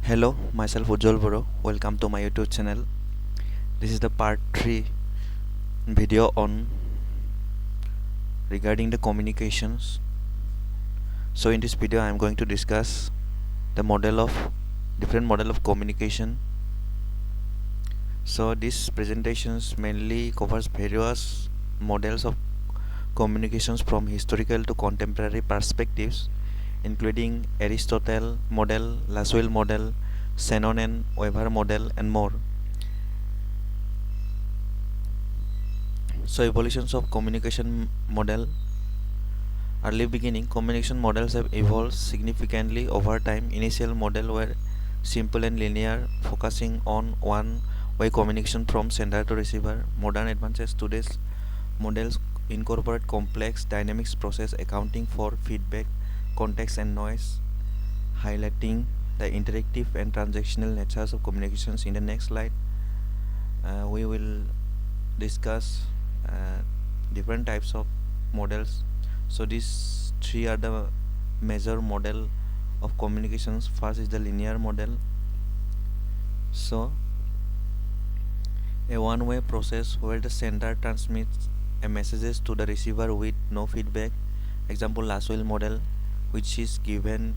Hello, myself Ujjwal Boro. Welcome to my YouTube channel. This is the part 3 video on regarding the communications. So in this video I am going to discuss the different model of communication. So this presentations mainly covers various models of communications from historical to contemporary perspectives, including Aristotle model, Lasswell model, Shannon and Weber model, and more. So evolutions of communication model. Early beginning, communication models have evolved significantly over time. Initial model were simple and linear, focusing on one-way communication from sender to receiver. Modern advances today's models incorporate complex dynamics process accounting for feedback, context and noise, highlighting the interactive and transactional natures of communications. In the next slide, we will discuss different types of models. So these three are the major model of communications. First is the linear model. So a one-way process where the sender transmits a messages to the receiver with no feedback. Example, Lasswell model, which is given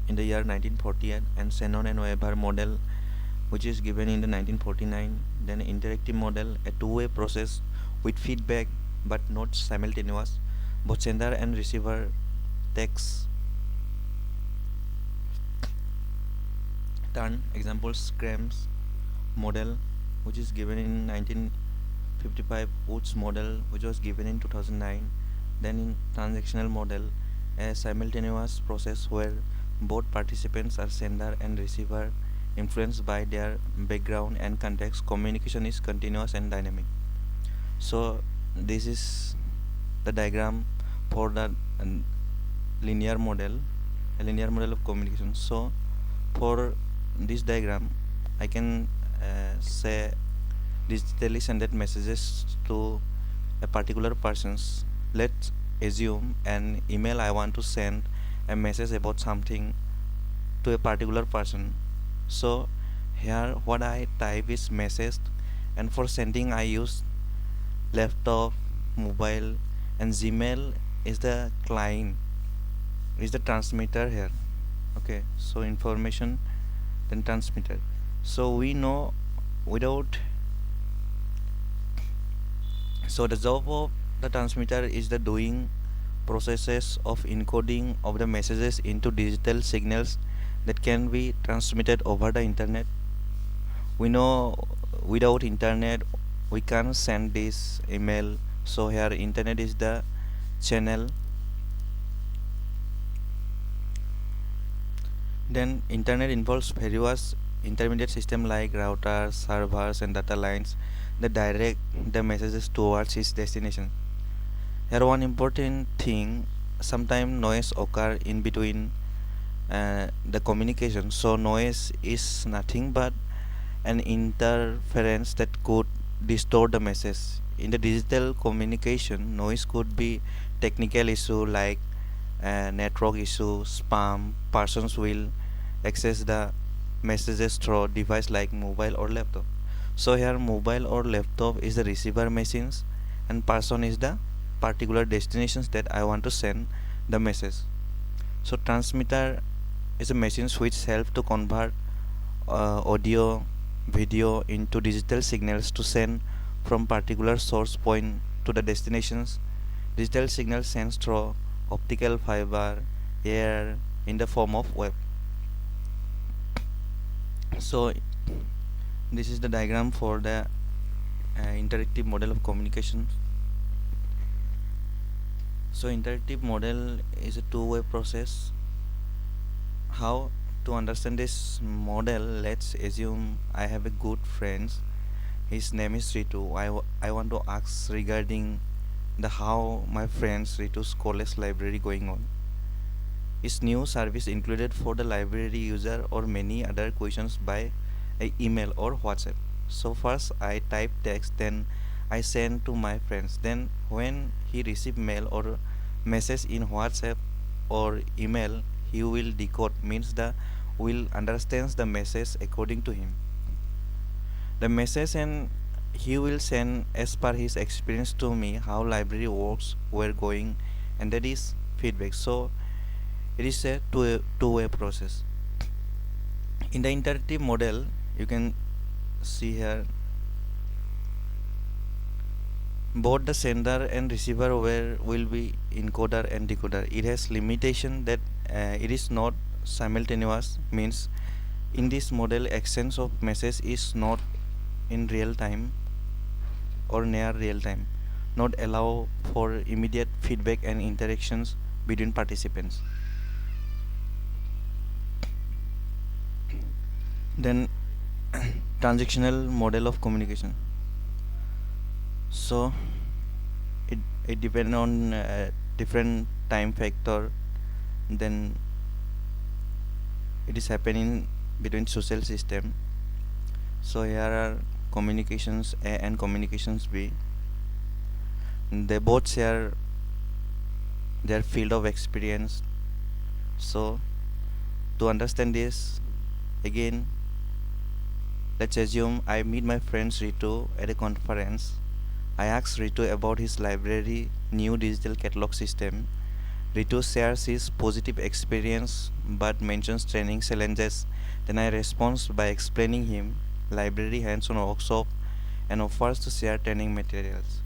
in the year 1948, and Shannon and Weber model, which is given in the 1949. Then interactive model, a two-way process with feedback but not simultaneous. Both sender and receiver takes turn. Example, Schramm's model, which is given in 1955, Wood's model, which was given in 2009. Then in transactional model, a simultaneous process where both participants are sender and receiver, influenced by their background and context. Communication is continuous and dynamic. So this is the diagram for the linear model, a linear model of communication. So for this diagram, I can say digitally sended messages to a particular persons. Let's assume an email I want to send a message about something to a particular person. So here what I type is message, and for sending I use laptop, mobile, and Gmail is the client, is the transmitter here. Okay, so information, then transmitter. So we know without, so the job of the transmitter is the doing processes of encoding of the messages into digital signals that can be transmitted over the internet. We know without internet we can't send this email, so here internet is the channel. Then internet involves various intermediate system like routers, servers and data lines that direct the messages towards its destination. Here one important thing, sometimes noise occur in between the communication. So noise is nothing but an interference that could distort the message. In the digital communication, noise could be technical issue like network issue, spam. Persons will access the messages through device like mobile or laptop. So here mobile or laptop is the receiver machines, and person is the particular destinations that I want to send the message. So transmitter is a machine which help to convert audio, video into digital signals to send from particular source point to the destinations. Digital signal sends through optical fiber, air, in the form of wave. So this is the diagram for the interactive model of communication. So interactive model is a two-way process. How to understand this model? Let's assume I have a good friend, his name is Ritu. I want to ask regarding the how my friend's Ritu's college library going on. Is new service included for the library user, or many other questions by email or WhatsApp? So first I type text, then I send to my friends. Then when he receive mail or message in WhatsApp or email, he will decode, means the will understand the message according to him. The message and he will send as per his experience to me how library works, where going, and that is feedback. So it is a two-way process. In the interactive model, you can see here both the sender and receiver will be encoder and decoder. It has limitation that it is not simultaneous, means in this model exchange of message is not in real time or near real time, not allow for immediate feedback and interactions between participants. Then transactional model of communication. So it depends on different time factor. Then it is happening between social system. So here are communications A and communications B. They both share their field of experience. So to understand this, again, let's assume I meet my friend Ritu at a conference. I ask Ritu about his library new digital catalog system. Ritu shares his positive experience but mentions training challenges. Then I respond by explaining him library hands-on workshop and offers to share training materials.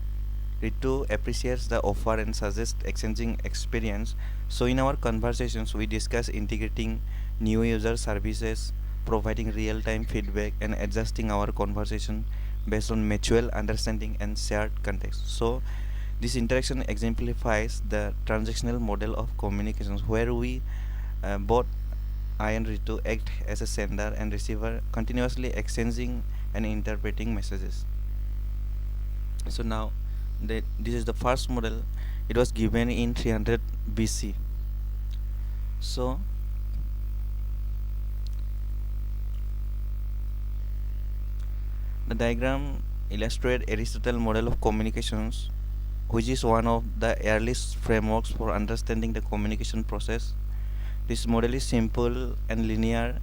Ritu appreciates the offer and suggests exchanging experience. So in our conversations we discuss integrating new user services, providing real-time feedback and adjusting our conversation based on mutual understanding and shared context. So this interaction exemplifies the transactional model of communications where we both I and Ritu act as a sender and receiver, continuously exchanging and interpreting messages. So now this is the first model. It was given in 300 BC. So the diagram illustrates Aristotle model of communications, which is one of the earliest frameworks for understanding the communication process. This model is simple and linear,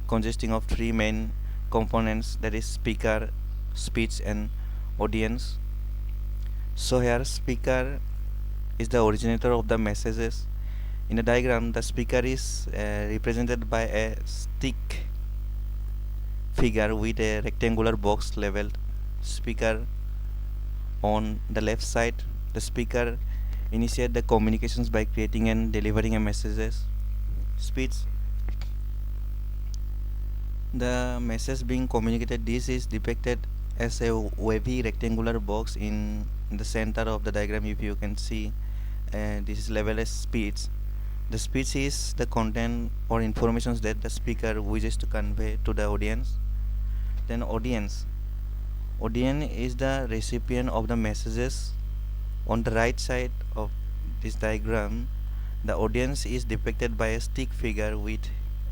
consisting of three main components, that is speaker, speech and audience. So here speaker is the originator of the messages. In the diagram the speaker is represented by a stick figure with a rectangular box labeled speaker. On the left side, the speaker initiates the communications by creating and delivering a messages. Speech, the message being communicated, this is depicted as a wavy rectangular box in the center of the diagram. If you can see, this is labeled as speech. The speech is the content or informations that the speaker wishes to convey to the audience. Then audience is the recipient of the messages. On the right side of this diagram, the audience is depicted by a stick figure with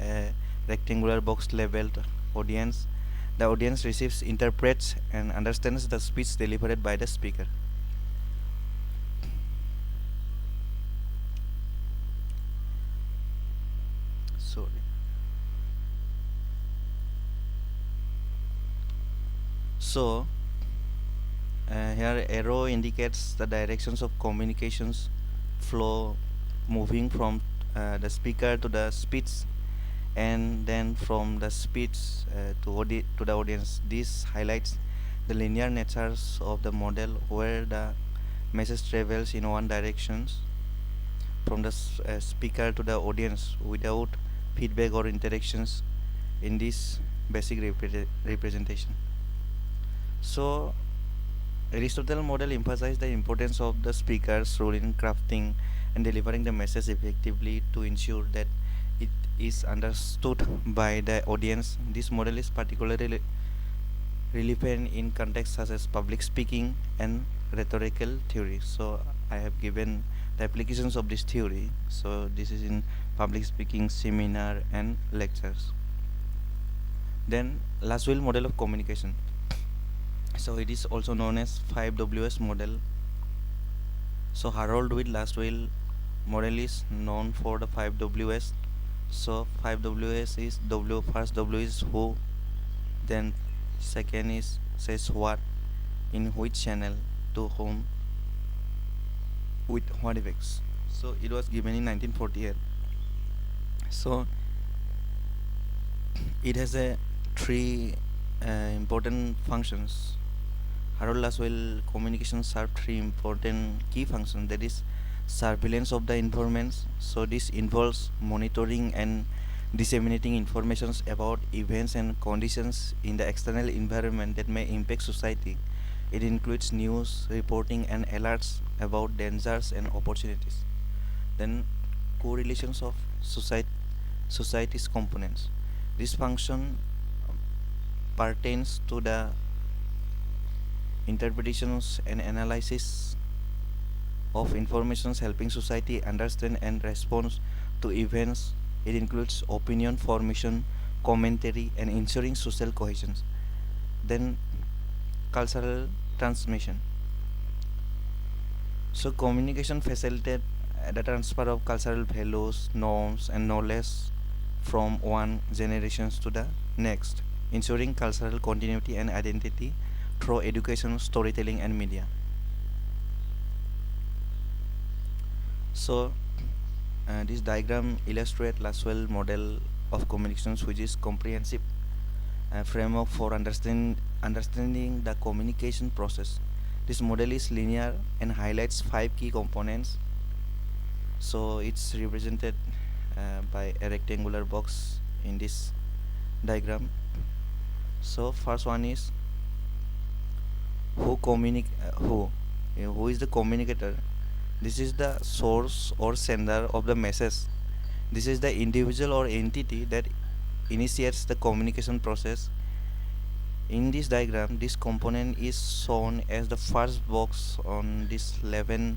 a rectangular box labeled audience. The audience receives, interprets and understands the speech delivered by the speaker. Sorry. So here arrow indicates the directions of communications flow, moving from the speaker to the speech and then from the speech to the audience. This highlights the linear natures of the model where the message travels in one direction from the speaker to the audience without feedback or interactions in this basic representation. So Aristotle model emphasized the importance of the speaker's role in crafting and delivering the message effectively to ensure that it is understood by the audience. This model is particularly relevant in contexts such as public speaking and rhetorical theory. So I have given the applications of this theory. So this is in public speaking, seminar and lectures. Then Lasswell model of communication. So it is also known as 5Ws model. So Harold with Lasswell model is known for the 5Ws. So 5 Ws is W. First W is who, then second is says what, in which channel, to whom, with what effects. So it was given in 1948. So it has a three important functions. Harold Lasswell communication served three important key functions, that is surveillance of the informants. So this involves monitoring and disseminating informations about events and conditions in the external environment that may impact society. It includes news reporting and alerts about dangers and opportunities. Then correlations of society's components. This function pertains to the interpretations and analysis of informations helping society understand and respond to events. It includes opinion formation, commentary, and ensuring social cohesion. Then cultural transmission. So communication facilitate the transfer of cultural values, norms, and knowledge from one generations to the next, ensuring cultural continuity and identity through education, storytelling, and media. So this diagram illustrates Lasswell model of communications, which is comprehensive framework for understanding the communication process. This model is linear and highlights five key components. So it's represented by a rectangular box in this diagram. So first one is who is the communicator. This is the source or sender of the message. This is the individual or entity that initiates the communication process. In this diagram, this component is shown as the first box on this level,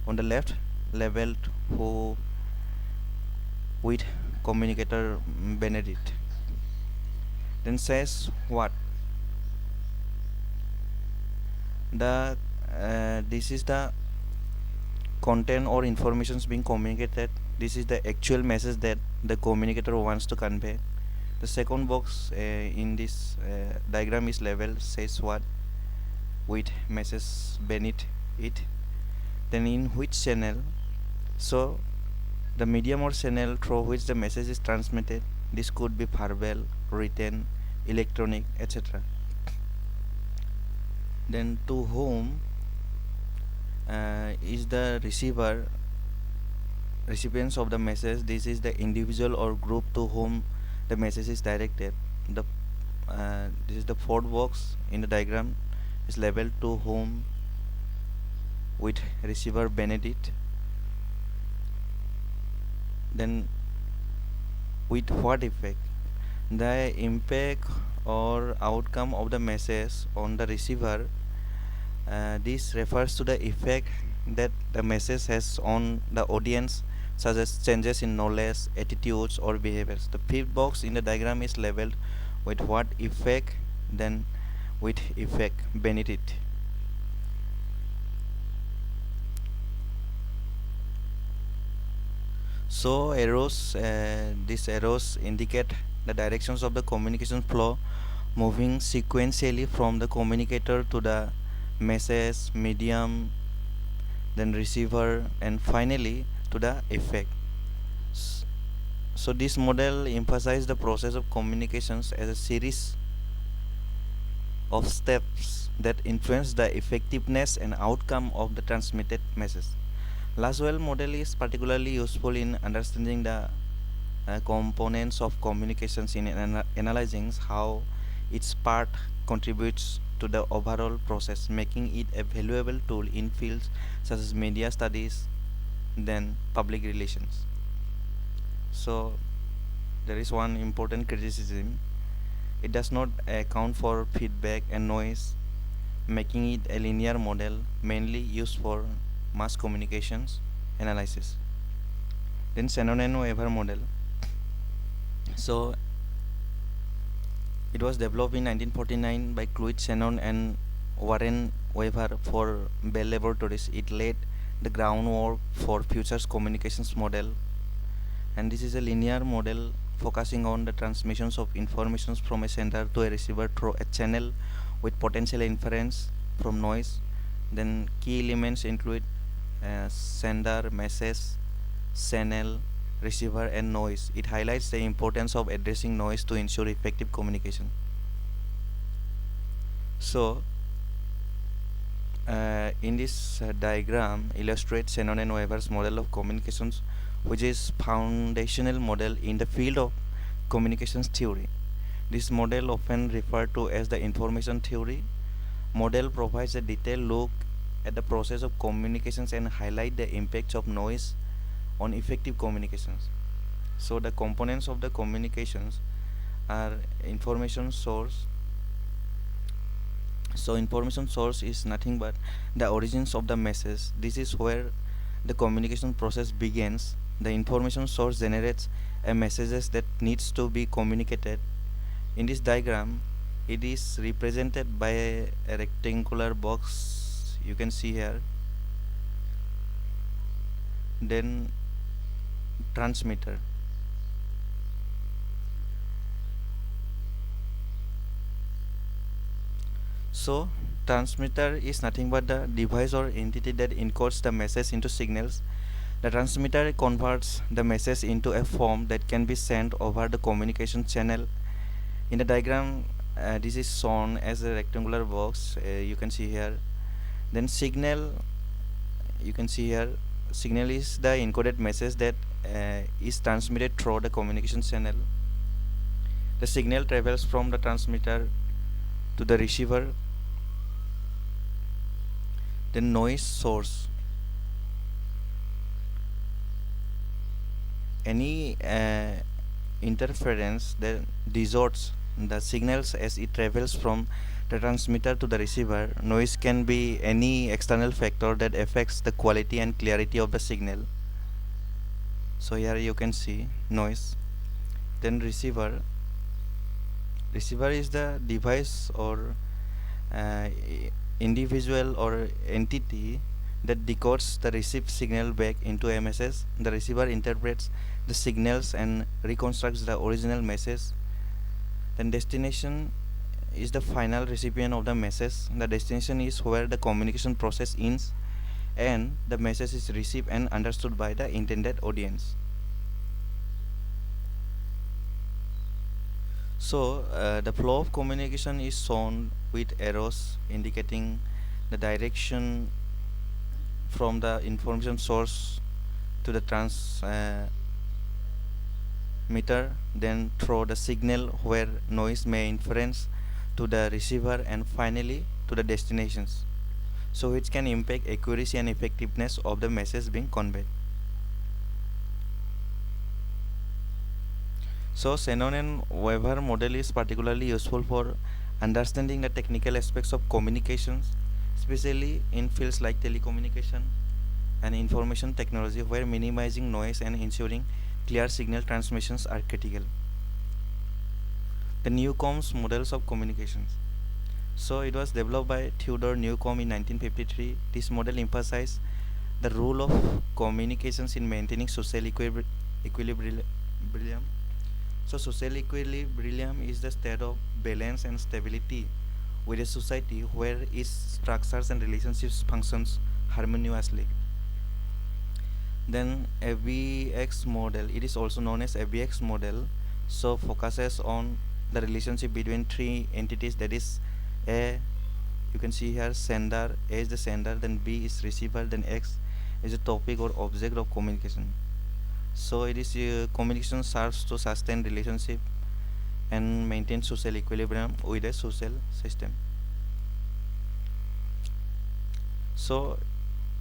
on the left labeled who with communicator Benedict. Then says what. The this is the content or informations being communicated. This is the actual message that the communicator wants to convey. The second box in this diagram is labeled says what with message beneath it. Then in which channel. So the medium or channel through which the message is transmitted. This could be verbal, written, electronic, etc. Then to whom is the recipients of the message. This is the individual or group to whom the message is directed. The this is the fourth box in the diagram is labeled to whom with receiver Benedict. Then with what effect. The impact or outcome of the message on the receiver. This refers to the effect that the message has on the audience, such as changes in knowledge, attitudes, or behaviors. The fifth box in the diagram is labeled with what effect, then with effect beneath it. So these arrows indicate the directions of the communication flow, moving sequentially from the communicator to the message, medium, then receiver, and finally to the effect. So this model emphasizes the process of communications as a series of steps that influence the effectiveness and outcome of the transmitted message. Lasswell model is particularly useful in understanding the components of communications in analyzing how each part contributes to the overall process, making it a valuable tool in fields such as media studies, then public relations. So there is one important criticism. It does not account for feedback and noise, making it a linear model mainly used for mass communications analysis. Then Shannon and Weaver model. So it was developed in 1949 by Cloyd Shannon and Warren Weaver for Bell Laboratories. It laid the groundwork for future communications model and this is a linear model focusing on the transmissions of informations from a sender to a receiver through a channel with potential inference from noise. Then key elements include sender, message, channel, receiver, and noise. It highlights the importance of addressing noise to ensure effective communication. So in this diagram illustrates Shannon and Weber's model of communications, which is foundational model in the field of communications theory. This model, often referred to as the information theory model, provides a detailed look at the process of communications and highlight the impacts of noise on effective communications. So the components of the communications are information source. So information source is nothing but the origins of the message. This is where the communication process begins. The information source generates a messages that needs to be communicated. In this diagram, it is represented by a rectangular box you can see here. Then transmitter. So transmitter is nothing but the device or entity that encodes the message into signals. The transmitter converts the message into a form that can be sent over the communication channel. In the diagram, this is shown as a rectangular box. You can see here. Then signal, you can see here. Signal is the encoded message that is transmitted through the communication channel. The signal travels from the transmitter to the receiver. The noise source. Any interference that distorts the signals as it travels from the transmitter to the receiver. Noise can be any external factor that affects the quality and clarity of the signal. So here you can see noise. Then receiver. Receiver is the device or uh, individual or entity that decodes the received signal back into a message. The receiver interprets the signals and reconstructs the original message. Then destination is the final recipient of the message. The destination is where the communication process ends and the message is received and understood by the intended audience. So the flow of communication is shown with arrows indicating the direction from the information source to the transmitter, then through the signal where noise may inference to the receiver, and finally to the destinations, so which can impact accuracy and effectiveness of the message being conveyed. So Shannon and Weber model is particularly useful for understanding the technical aspects of communications, especially in fields like telecommunication and information technology, where minimizing noise and ensuring clear signal transmissions are critical. The Newcomb's models of communications. So it was developed by Theodore Newcomb in 1953. This model emphasized the role of communications in maintaining social equilibrium. So social equilibrium is the state of balance and stability with a society where its structures and relationships functions harmoniously. Then AVX model, it is also known as AVX model, so focuses on the relationship between three entities, that is A, you can see here sender, A is the sender, then B is receiver, then X is a topic or object of communication. So it is communication serves to sustain relationship and maintain social equilibrium with a social system. So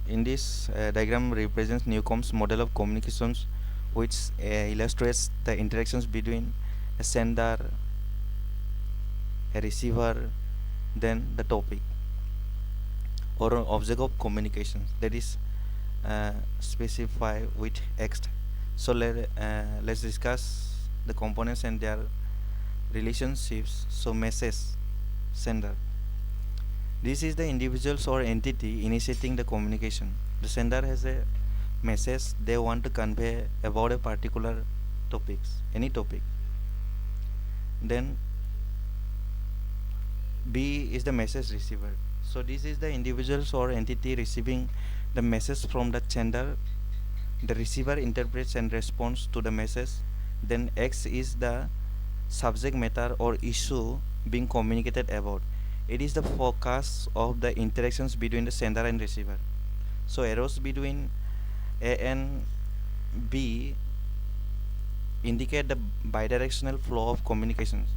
in this diagram represents Newcomb's model of communications, which illustrates the interactions between a sender, a receiver, then the topic or object of communication, that is specified with X. So let's discuss the components and their relationships. So message, sender. This is the individuals or entity initiating the communication. The sender has a message they want to convey about a particular topics, any topic. Then B is the message receiver. So this is the individuals or entity receiving the message from the sender. The receiver interprets and responds to the message. Then X is the subject matter or issue being communicated about. It is the focus of the interactions between the sender and receiver. So errors between A and B indicate the bidirectional flow of communications.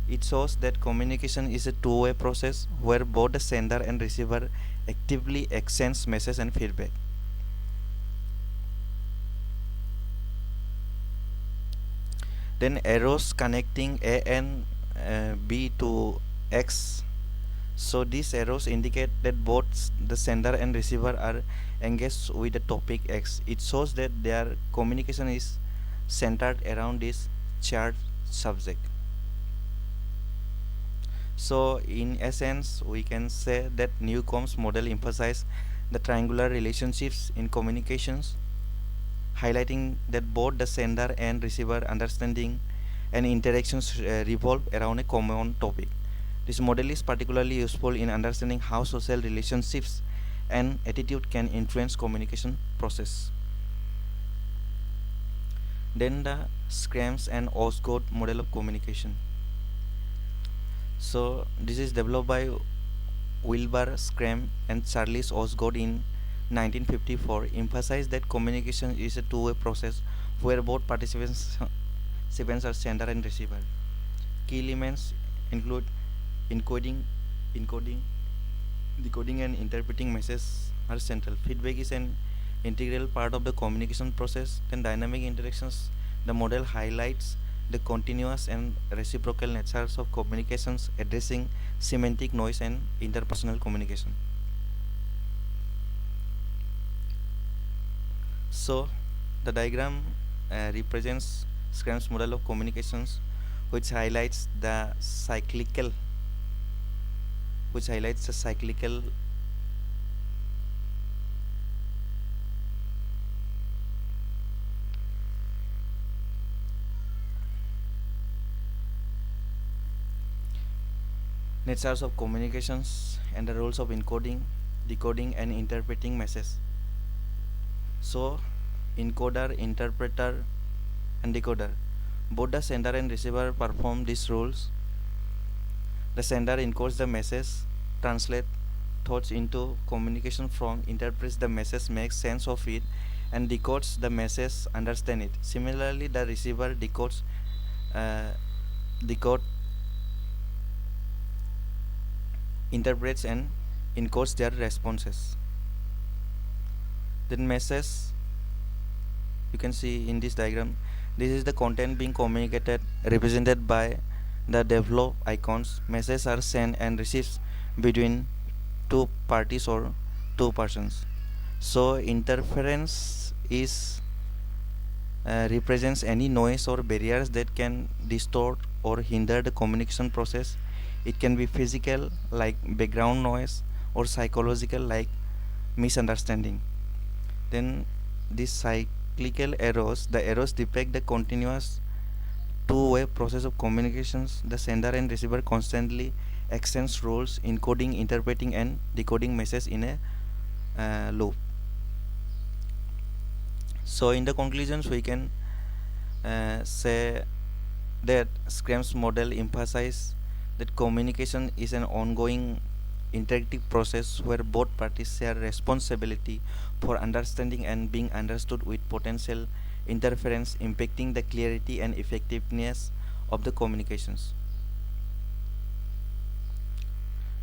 It shows that communication is a two-way process where both the sender and receiver actively exchange message and feedback. Then arrows connecting A and B to X. So these arrows indicate that both the sender and receiver are engaged with the topic X. It shows that their communication is centered around this shared subject. So in essence, we can say that Newcomb's model emphasizes the triangular relationships in communications, highlighting that both the sender and receiver understanding and interactions revolve around a common topic. This model is particularly useful in understanding how social relationships and attitude can influence communication process. Then the Schramm's and Osgood model of communication. So this is developed by Wilbur Schramm and Charles Osgood in 1954, emphasized that communication is a two-way process where both participants are sender and receiver. Key elements include encoding, encoding, decoding, and interpreting messages are central. Feedback is an integral part of the communication process. Then dynamic interactions. The model highlights the continuous and reciprocal natures of communications, addressing semantic noise and interpersonal communication. So the diagram represents Schramm's model of communications, which highlights the cyclical natures of communications and the roles of encoding, decoding, and interpreting messages. So encoder, interpreter, and decoder, both the sender and receiver perform these roles. The sender encodes the message, translates thoughts into communication form, interprets the message, makes sense of it, and decodes the message, understand it. Similarly, the receiver uh, decode, interprets, and encodes their responses. Then message, you can see in this diagram, this is the content being communicated, represented by the develop icons. Messages are sent and received between two parties or two persons. So interference is represents any noise or barriers that can distort or hinder the communication process. It can be physical like background noise or psychological like misunderstanding. Then these cyclical errors, the errors depict the continuous two-way process of communications. The sender and receiver constantly exchange roles, encoding, interpreting, and decoding messages in a loop. So in the conclusions, we can say that Schramm's model emphasizes that communication is an ongoing interactive process where both parties share responsibility for understanding and being understood, with potential interference impacting the clarity and effectiveness of the communications.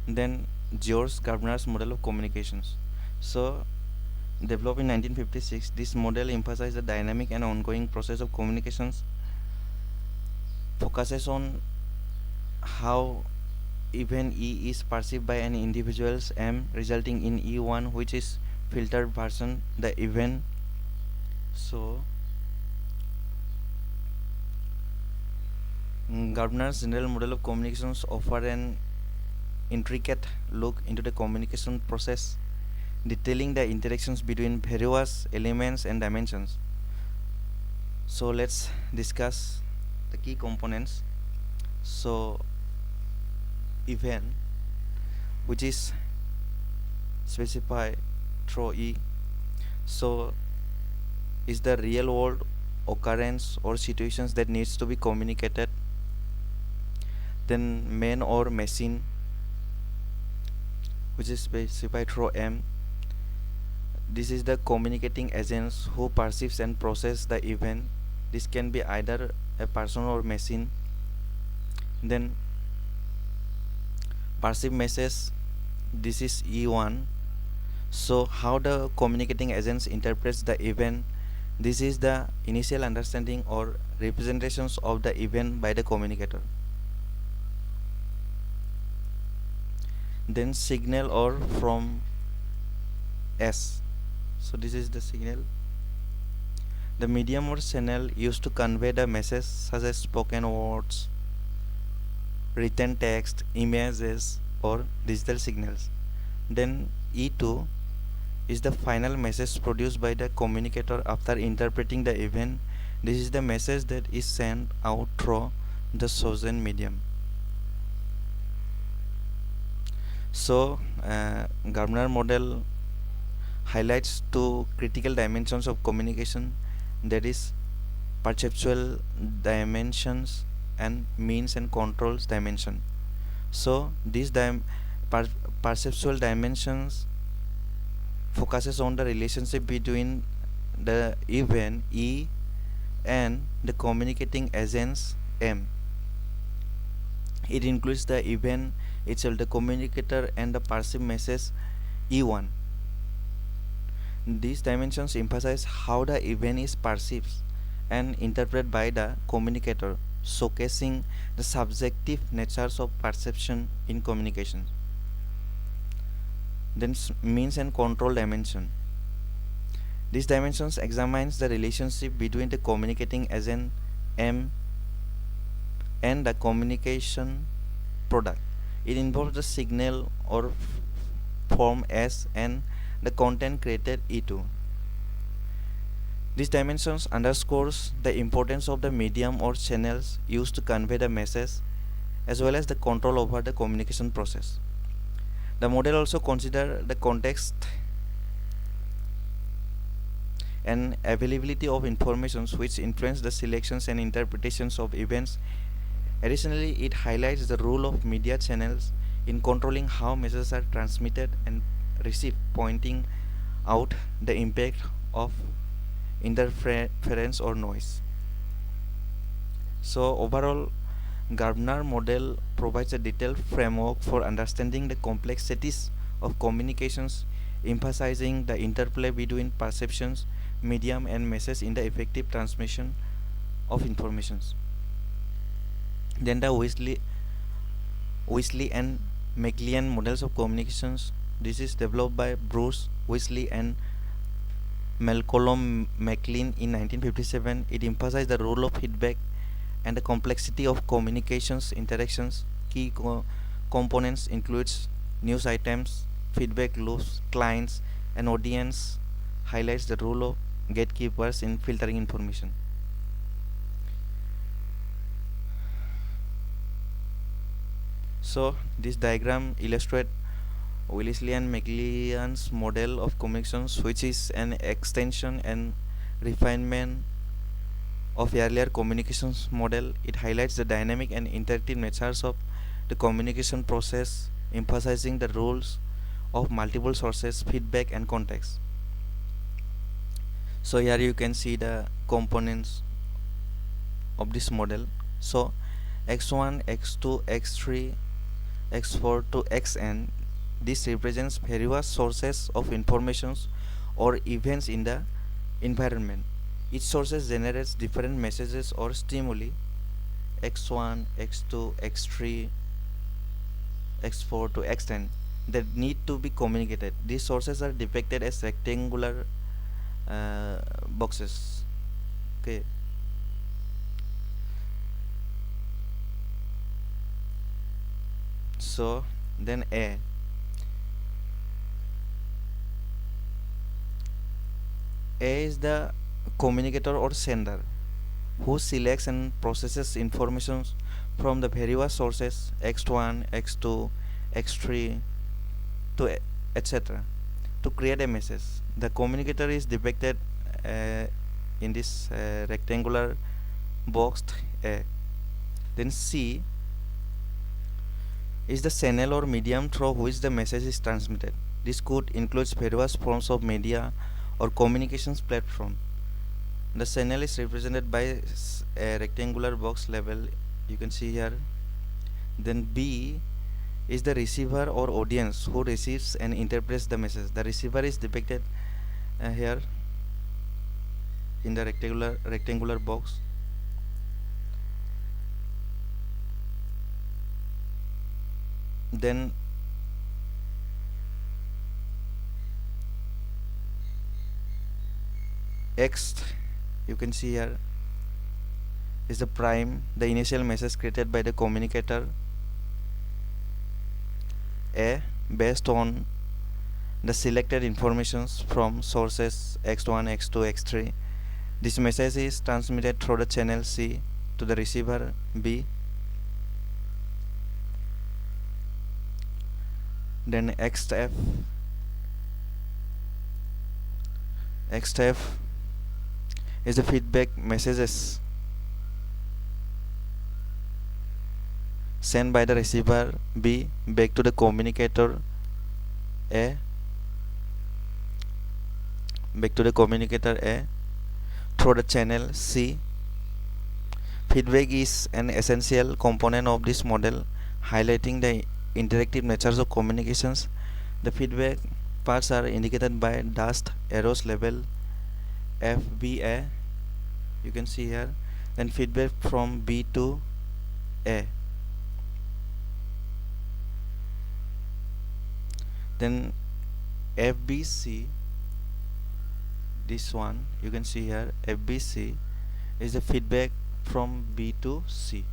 Then George Gardner's model of communications. So developed in 1956, this model emphasizes the dynamic and ongoing process of communications, focuses on how event E is perceived by an individual's M, resulting in E1, which is filtered version the event. So Gardner's general model of communications offer an intricate look into the communication process. detailing the interactions between various elements and dimensions. So let's discuss the key components. So event, which is specified through E, so is the real world occurrence or situations that needs to be communicated. Then man or machine, which is specified through M, this is the communicating agents who perceives and process the event. This can be either a person or machine. Then perceive message, this is E1. So how the communicating agents interprets the event, this is the initial understanding or representations of the event by the communicator. Then signal or from S, so this is the signal, the medium or channel used to convey the message, such as spoken words, written text, images, or digital signals. Then E2 is the final message produced by the communicator after interpreting the event. This is the message that is sent out through the chosen medium. So Gardner model highlights two critical dimensions of communication, that is perceptual dimensions and means and controls dimension. So these per- perceptual dimensions focuses on the relationship between the event E and the communicating agents M. It includes the event itself, the communicator, and the perceived message E1. These dimensions emphasize how the event is perceived and interpreted by the communicator, showcasing the subjective natures of perception in communication. Then means and control dimension. These dimensions examines the relationship between the communicating agent M and the communication product. It involves the signal or form S and the content created E2. These dimensions underscores the importance of the medium or channels used to convey the message, as well as the control over the communication process. The model also considers the context and availability of information which influence the selections and interpretations of events. Additionally, it highlights the role of media channels in controlling how messages are transmitted and received, pointing out the impact of interference or noise. So overall, Gardner model provides a detailed framework for understanding the complexities of communications, emphasizing the interplay between perceptions, medium, and message in the effective transmission of information. Then the Weasley and McLean models of communications. This is developed by Bruce Weasley and Malcolm McLean in 1957. It emphasized the role of feedback and the complexity of communications interactions. Key components includes news items, feedback loops, clients, and audience. Highlights the role of gatekeepers in filtering information. So this diagram illustrates Wellesley and McLean's model of communications, which is an extension and refinement of earlier communications model. It highlights the dynamic and interactive natures of the communication process, emphasizing the roles of multiple sources, feedback, and context. So here you can see the components of this model. So x1, x2, x3, x4 to xn, this represents various sources of informations or events in the environment. Each source generates different messages or stimuli, x1, x2, x3, x4 to xn, that need to be communicated. These sources are depicted as rectangular boxes. Okay. So then A is the communicator or sender who selects and processes information from the various sources x1, x2, x3 to etc. to create a message. The communicator is depicted uh, in this rectangular box A. Then C is the channel or medium through which the message is transmitted. This could include various forms of media or communications platform. The channel is represented by a rectangular box label, you can see here. Then B is the receiver or audience who receives and interprets the message. The receiver is depicted here in the rectangular box. Then X, you can see here, is the prime, the initial message created by the communicator A based on the selected informations from sources x1, x2, x3. This message is transmitted through the channel C to the receiver B. Then XF is the feedback messages sent by the receiver B back to the communicator A through the channel C. Feedback is an essential component of this model, highlighting the interactive natures of communications. The feedback parts are indicated by dashed arrows label FBA, you can see here. Then feedback from B to A. Then FBC, this one you can see here, FBC is the feedback from B to C.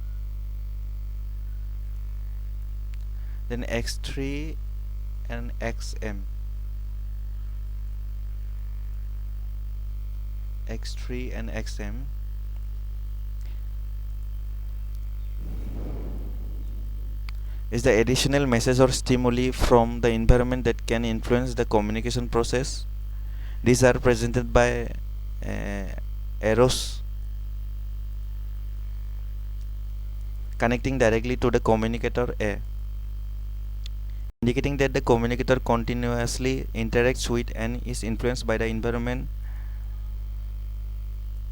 Then X3 and XM. X3 and XM is the additional message or stimuli from the environment that can influence the communication process. These are presented by arrows connecting directly to the communicator A, indicating that the communicator continuously interacts with and is influenced by the environment.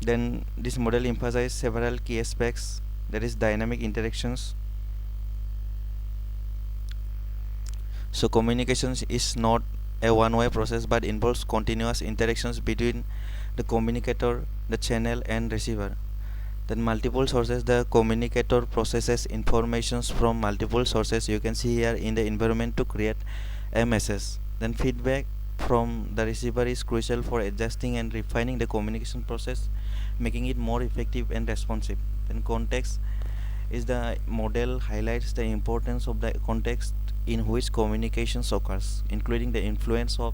Then this model emphasizes several key aspects, that is dynamic interactions. So communications is not a one-way process but involves continuous interactions between the communicator, the channel and receiver. Then multiple sources, the communicator processes informations from multiple sources, you can see here, in the environment to create a message. Then feedback from the receiver is crucial for adjusting and refining the communication process, making it more effective and responsive. Then context is the model highlights the importance of the context in which communications occurs, including the influence of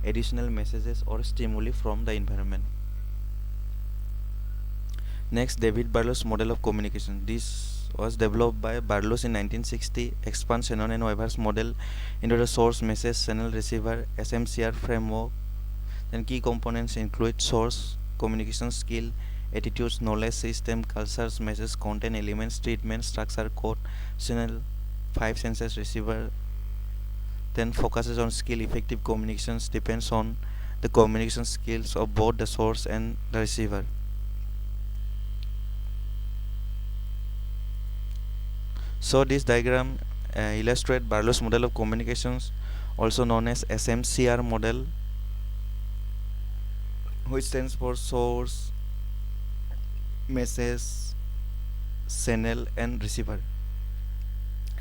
additional messages or stimuli from the environment. Next, David Barlow's model of communication. This was developed by Barlow in 1960, expands Shannon and Weber's model into the source, message, channel, receiver (SMCR) framework. Then key components include source, communication skill, attitudes, knowledge system, cultures, message, content, elements, treatment, structure, code, channel, 5 senses, receiver. Then focuses on skill. Effective communications depends on the communication skills of both the source and the receiver. So this diagram illustrates Barlow's model of communications, also known as SMCR model, which stands for source, message, channel and receiver.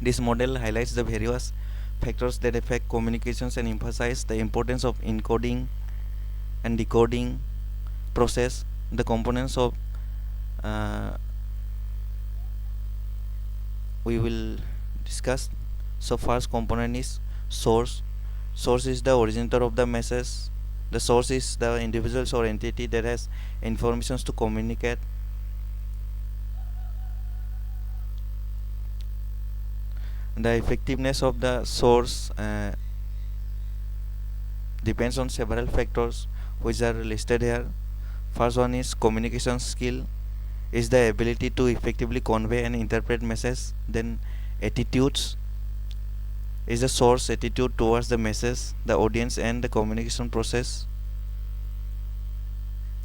This model highlights the various factors that affect communications and emphasizes the importance of encoding and decoding process. The components of we will discuss. So first component is source. Source is the originator of the message. The source is the individuals or entity that has informations to communicate. The effectiveness of the source depends on several factors which are listed here. First one is communication skill, is the ability to effectively convey and interpret message. Then attitudes is the source attitude towards the message, the audience and the communication process.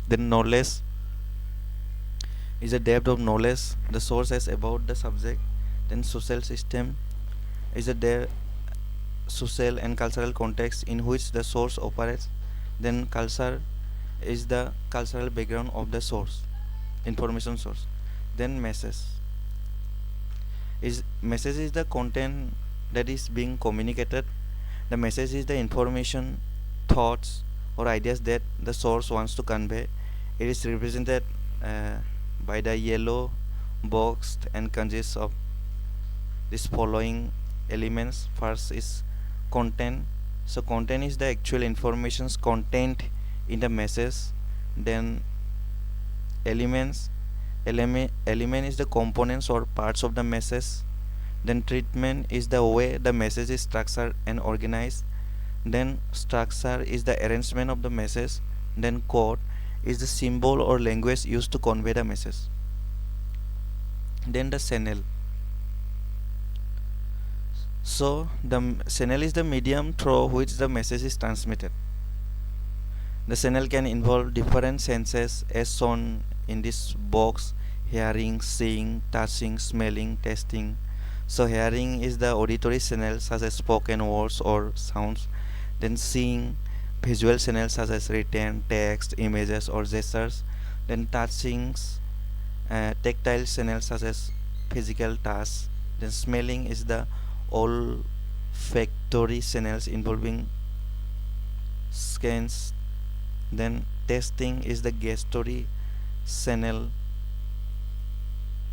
Then knowledge is the depth of knowledge the source has about the subject. Then social system is the social and cultural context in which the source operates. Then culture is the cultural background of the source, information source. Then message is the content that is being communicated. The message is the information, thoughts or ideas that the source wants to convey. It is represented uh, by the yellow box and consists of these following elements. First is content. So content is the actual information's content in the message. Then elements, element is the components or parts of the message. Then treatment is the way the message is structured and organized. Then structure is the arrangement of the message. Then code is the symbol or language used to convey the message. Then the channel. So the channel is the medium through which the message is transmitted. The channel can involve different senses as shown in this box: hearing, seeing, touching, smelling, tasting. So hearing is the auditory channel such as spoken words or sounds. Then seeing, visual channels such as written text, images or gestures. Then touching, tactile channels such as physical touch. Then smelling is the olfactory channels involving scents. Then tasting is the gustatory channel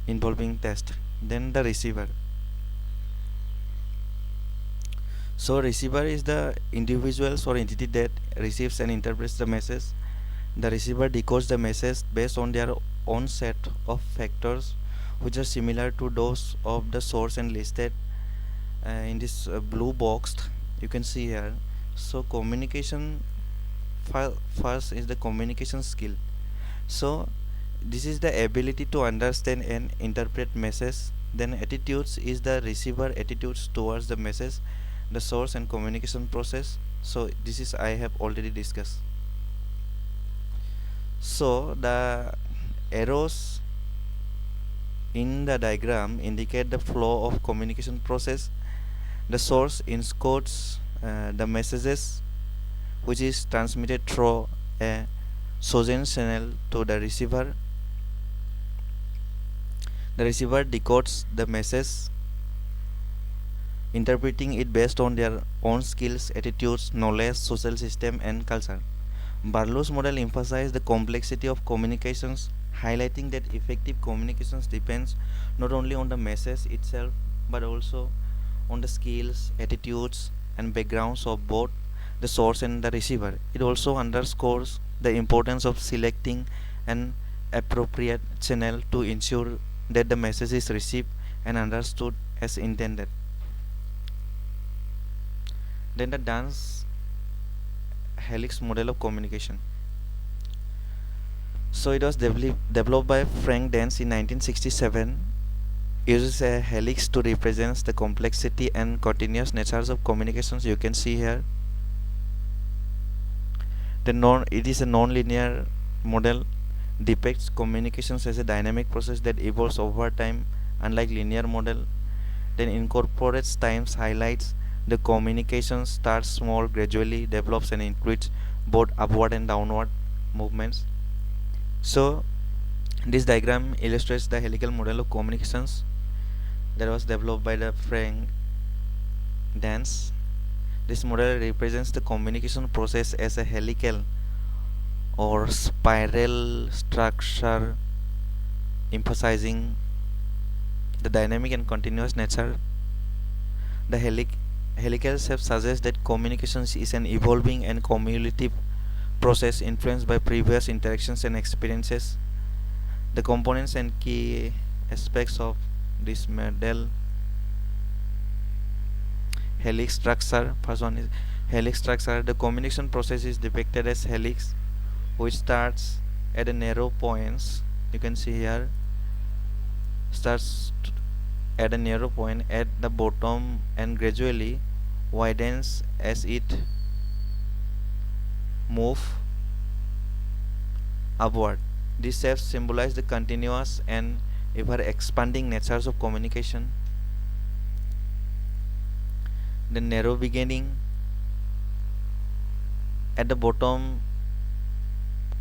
involving taste. Then the receiver. So receiver is the individuals or entity that receives and interprets the message. The receiver decodes the message based on their own set of factors which are similar to those of the source and listed in this blue box you can see here. So communication, first is the communication skill. So this is the ability to understand and interpret message. Then attitudes is the receiver attitudes towards the message, the source and communication process. So this is I have already discussed. So the arrows in the diagram indicate the flow of communication process. The source encodes the messages which is transmitted through a chosen channel to the receiver. The receiver decodes the message, interpreting it based on their own skills, attitudes, knowledge, social system and culture. Barlow's model emphasizes the complexity of communications, highlighting that effective communications depends not only on the message itself but also on the skills, attitudes and backgrounds of both the source and the receiver. It also underscores the importance of selecting an appropriate channel to ensure that the message is received and understood as intended. Then the dance helix model of communication. So it was developed by Frank Dance in 1967. Uses a helix to represent the complexity and continuous natures of communications. You can see here. It is a non-linear model, depicts communications as a dynamic process that evolves over time, unlike linear model. Then incorporates times, highlights the communication starts small, gradually develops and includes both upward and downward movements. So this diagram illustrates the helical model of communications that was developed by the Frank Dance. This model represents the communication process as a helical or spiral structure, emphasizing the dynamic and continuous nature. The helical shape suggests that communications is an evolving and cumulative process influenced by previous interactions and experiences. The components and key aspects of this model helix structure. First one is helix structure. The communication process is depicted as helix, which starts at a narrow points. You can see here starts at a narrow point at the bottom and gradually widens as it move upward. These shapes symbolize the continuous and ever expanding natures of communication. The narrow beginning at the bottom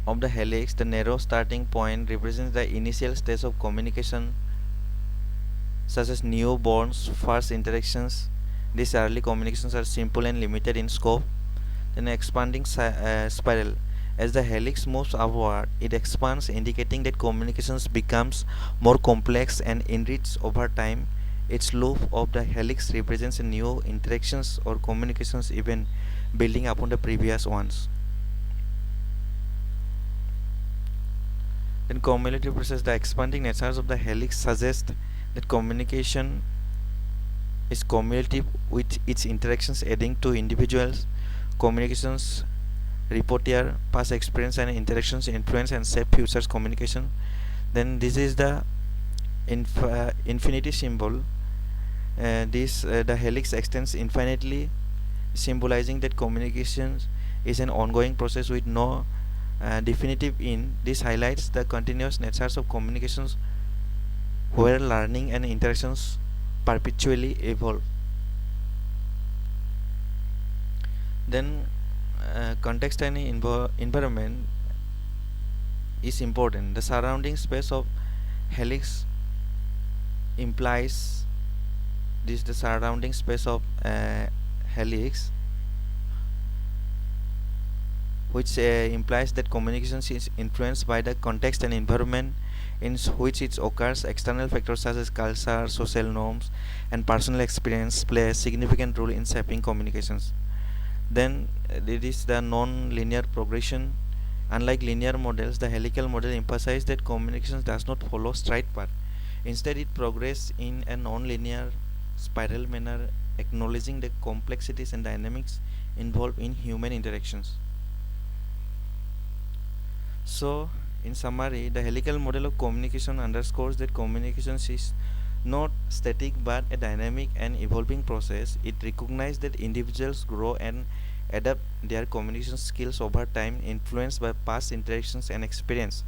of the helix, the narrow starting point represents the initial stage of communication, such as newborns' first interactions. These early communications are simple and limited in scope. Then expanding spiral. As the helix moves upward, it expands, indicating that communications becomes more complex and enriched over time. Each loop of the helix represents a new interactions or communications event building upon the previous ones. Then cumulative process. The expanding natures of the helix suggest that communication is cumulative, with its interactions adding to individuals' communications repertoire, past experience and interactions influence and shape future communication. Then this is the infinity symbol. The helix extends infinitely, symbolizing that communication is an ongoing process with no definitive end. This highlights the continuous natures of communications, where learning and interactions perpetually evolve. Then context and environment is important. The surrounding space of helix implies this the surrounding space of helix, which implies that communication is influenced by the context and environment in which it occurs. External factors such as culture, social norms, and personal experience play a significant role in shaping communications. Then it is the non-linear progression. Unlike linear models, the helical model emphasizes that communication does not follow straight path. Instead, it progresses in a non-linear spiral manner, acknowledging the complexities and dynamics involved in human interactions. So, in summary, the helical model of communication underscores that communication is not static but a dynamic and evolving process. It recognizes that individuals grow and adapt their communication skills over time, influenced by past interactions and experience.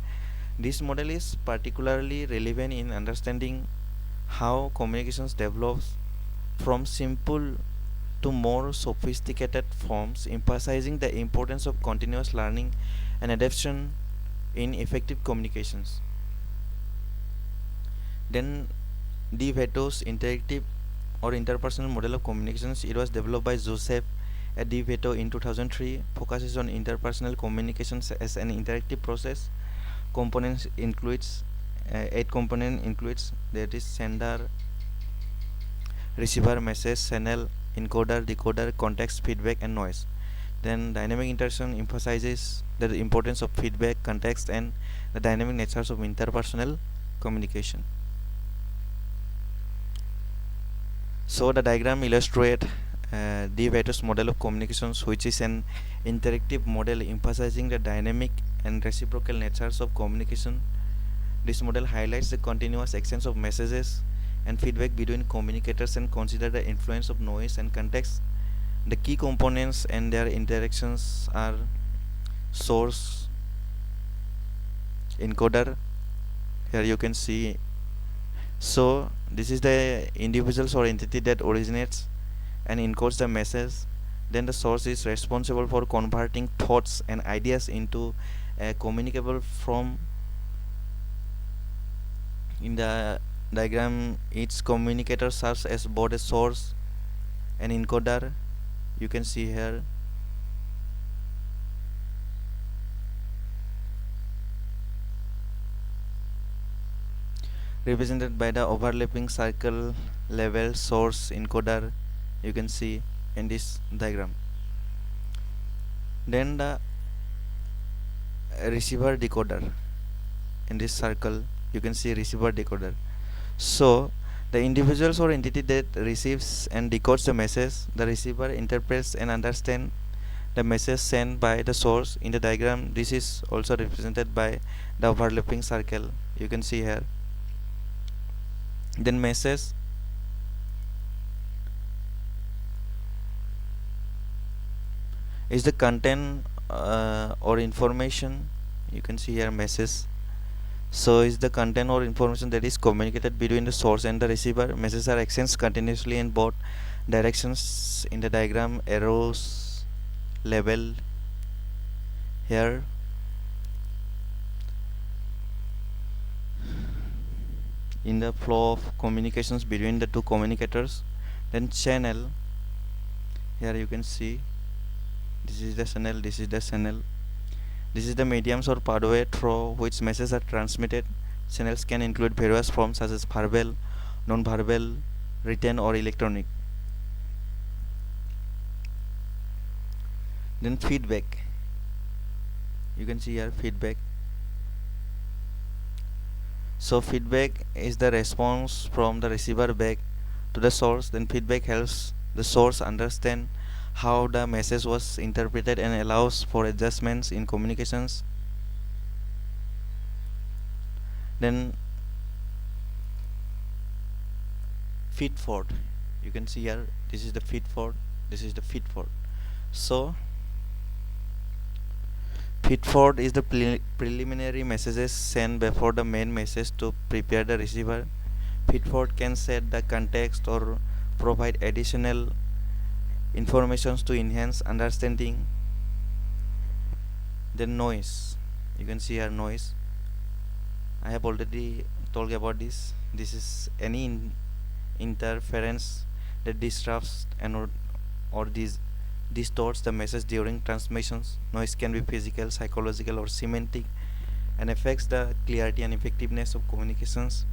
This model is particularly relevant in understanding how communications develops from simple to more sophisticated forms, emphasizing the importance of continuous learning and adaptation in effective communications. Then DeVito's interactive or interpersonal model of communications, it was developed by Joseph at DeVito in 2003, focuses on interpersonal communications as an interactive process. Components includes 8 component includes, that is sender, receiver, message, channel, encoder, decoder, context, feedback, and noise. Then dynamic interaction emphasizes the importance of feedback, context, and the dynamic natures of interpersonal communication. So the diagram illustrates DeVito's model of communications, which is an interactive model emphasizing the dynamic and reciprocal natures of communication. This model highlights the continuous exchange of messages and feedback between communicators and consider the influence of noise and context. The key components and their interactions are source, encoder. Here you can see. So this is the individuals or entity that originates and encodes the message. Then the source is responsible for converting thoughts and ideas into a communicable form. In the diagram, each communicator serves as both a source and encoder. You can see here. Represented by the overlapping circle level source encoder, you can see in this diagram. Then the a receiver decoder. In this circle you can see receiver decoder. So the individuals or entity that receives and decodes the message, the receiver interprets and understands the message sent by the source. In the diagram this is also represented by the overlapping circle you can see here. Then message is the content or information, you can see here message. So is the content or information that is communicated between the source and the receiver. Messages are exchanged continuously in both directions. In the diagram arrows labeled here. In the flow of communications between the two communicators. Then channel, here you can see this is the channel, this is the channel. This is the mediums or pathway through which messages are transmitted. Channels can include various forms such as verbal, non-verbal, written or electronic. Then feedback, you can see here feedback. So feedback is the response from the receiver back to the source. Then feedback helps the source understand how the message was interpreted and allows for adjustments in communications. Then feed forward, you can see here this is the feed forward, this is the feed forward. So feed forward is the preliminary messages sent before the main message to prepare the receiver. Feed forward can set the context or provide additional informations to enhance understanding. Then noise, you can see here noise. I have already told about this. This is any interference that disrupts and or distorts the message during transmissions. Noise can be physical, psychological or semantic and affects the clarity and effectiveness of communications.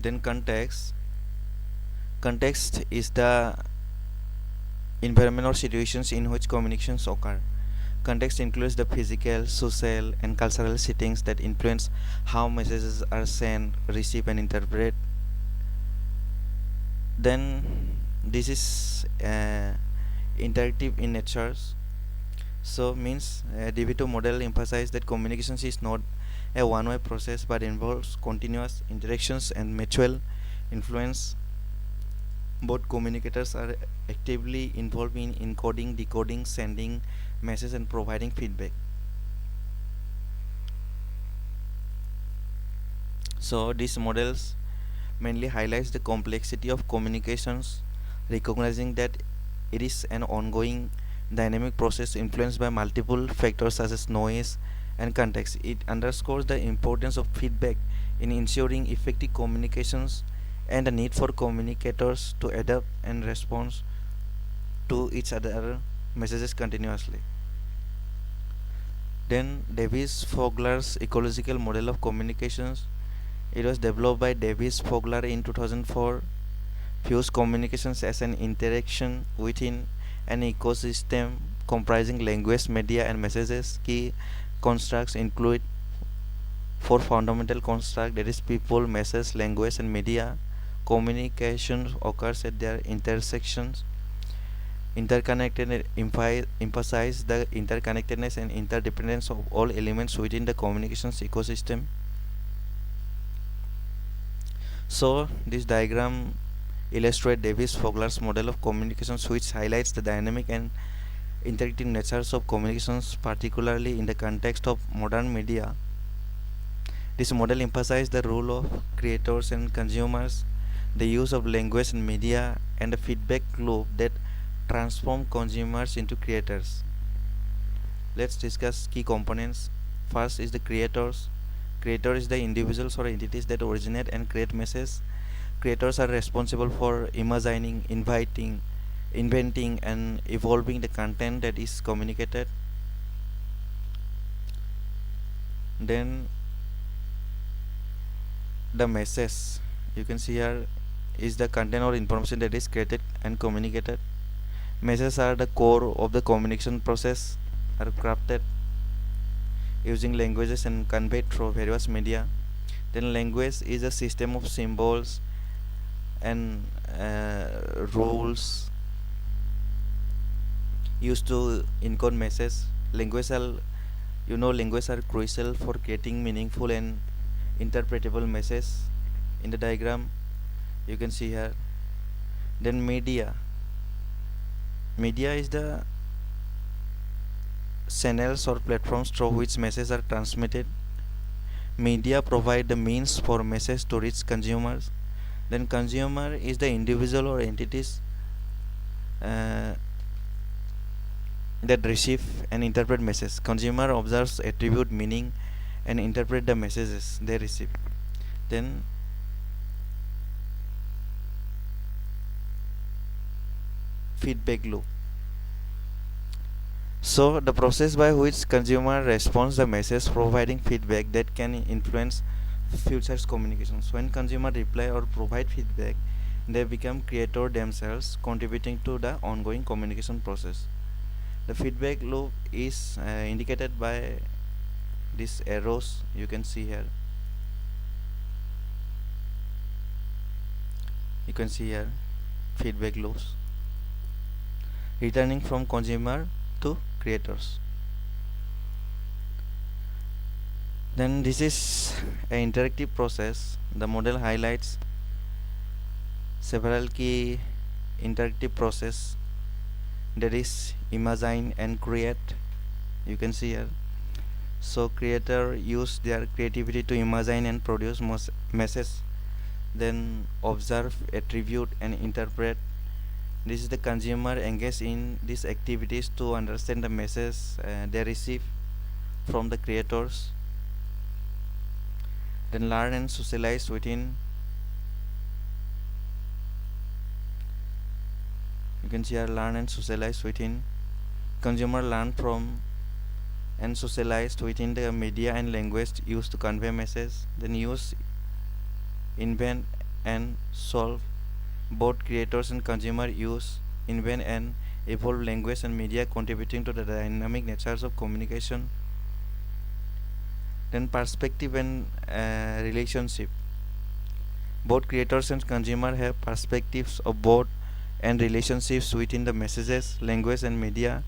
Then context is the environment or situations in which communications occur. Context includes the physical, social and cultural settings that influence how messages are sent, received and interpreted. Then this is interactive in nature. So means DeVito model emphasizes that communications is not a one-way process but involves continuous interactions and mutual influence. Both communicators are actively involved in encoding, decoding, sending messages and providing feedback. So these models mainly highlights the complexity of communications, recognizing that it is an ongoing dynamic process influenced by multiple factors such as noise and context. It underscores the importance of feedback in ensuring effective communications and the need for communicators to adapt and respond to each other messages continuously. Then Davis Fogler's ecological model of communications. It was developed by Davis Fogler in 2004. Views communications as an interaction within an ecosystem comprising language, media and messages. Key constructs include four fundamental constructs, that is people, message, language and media. Communication occurs at their intersections. Interconnected emphasize the interconnectedness and interdependence of all elements within the communications ecosystem. So this diagram illustrates Davis Fogler's model of communications, which highlights the dynamic and interactive natures of communications, particularly in the context of modern media. This model emphasizes the role of creators and consumers, the use of language and media, and the feedback loop that transform consumers into creators. Let's discuss key components. First is the creators. Creator is the individuals or entities that originate and create messages. Creators are responsible for imagining, inventing and evolving the content that is communicated. Then the message, you can see here, is the content or information that is created and communicated. Messages are the core of the communication process, are crafted using languages and conveyed through various media. Then language is a system of symbols and rules used to encode message. Language are, language are crucial for creating meaningful and interpretable message. In the diagram you can see here. Then media is the channels or platforms through which messages are transmitted. Media provide the means for message to reach consumers. Then consumer is the individual or entities uh, that receive and interpret messages. Consumer observes, attribute meaning, and interpret the messages they receive. Then feedback loop. So the process by which consumer responds the message providing feedback that can influence future communications. When consumer reply or provide feedback, they become creator themselves, contributing to the ongoing communication process. The feedback loop is indicated by these arrows you can see here. You can see here feedback loops returning from consumer to creators. Then this is an interactive process. The model highlights several key interactive process, that is imagine and create. You can see here. So creator use their creativity to imagine and produce message, then observe, attribute, and interpret. This is the consumer engaged in these activities to understand the message they receive from the creators. Then learn and socialize within. You can see here learn and socialize within. Consumer learn from and socialized within the media and language used to convey message. Then use, invent, and solve. Both creators and consumer use, invent, and evolve language and media, contributing to the dynamic natures of communication. Then perspective and relationship. Both creators and consumer have perspectives of both and relationships within the messages, language, and media.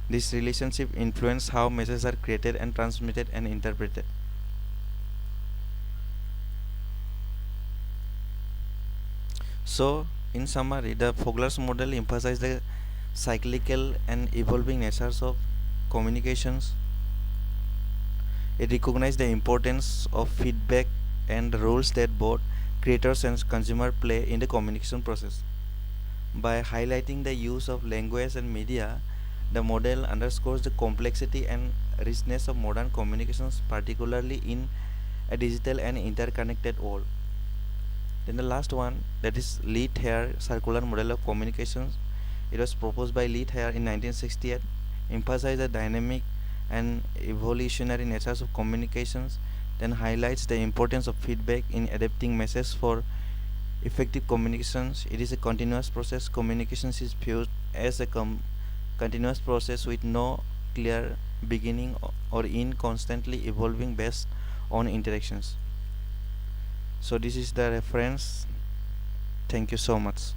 This relationship influence how messages are created and transmitted and interpreted. So, in summary, the Fogler's model emphasizes the cyclical and evolving natures of communications. It recognizes the importance of feedback and the roles that both creators and consumer play in the communication process. By highlighting the use of language and media, the model underscores the complexity and richness of modern communications, particularly in a digital and interconnected world. Then the last one, that is Leith Hare circular model of communications. It was proposed by Leith Hare in 1968, emphasizes the dynamic and evolutionary natures of communications, then highlights the importance of feedback in adapting messages for effective communications. It is a continuous process. Communications is viewed as a continuous process with no clear beginning or end, constantly evolving based on interactions. So this is the reference. Thank you so much.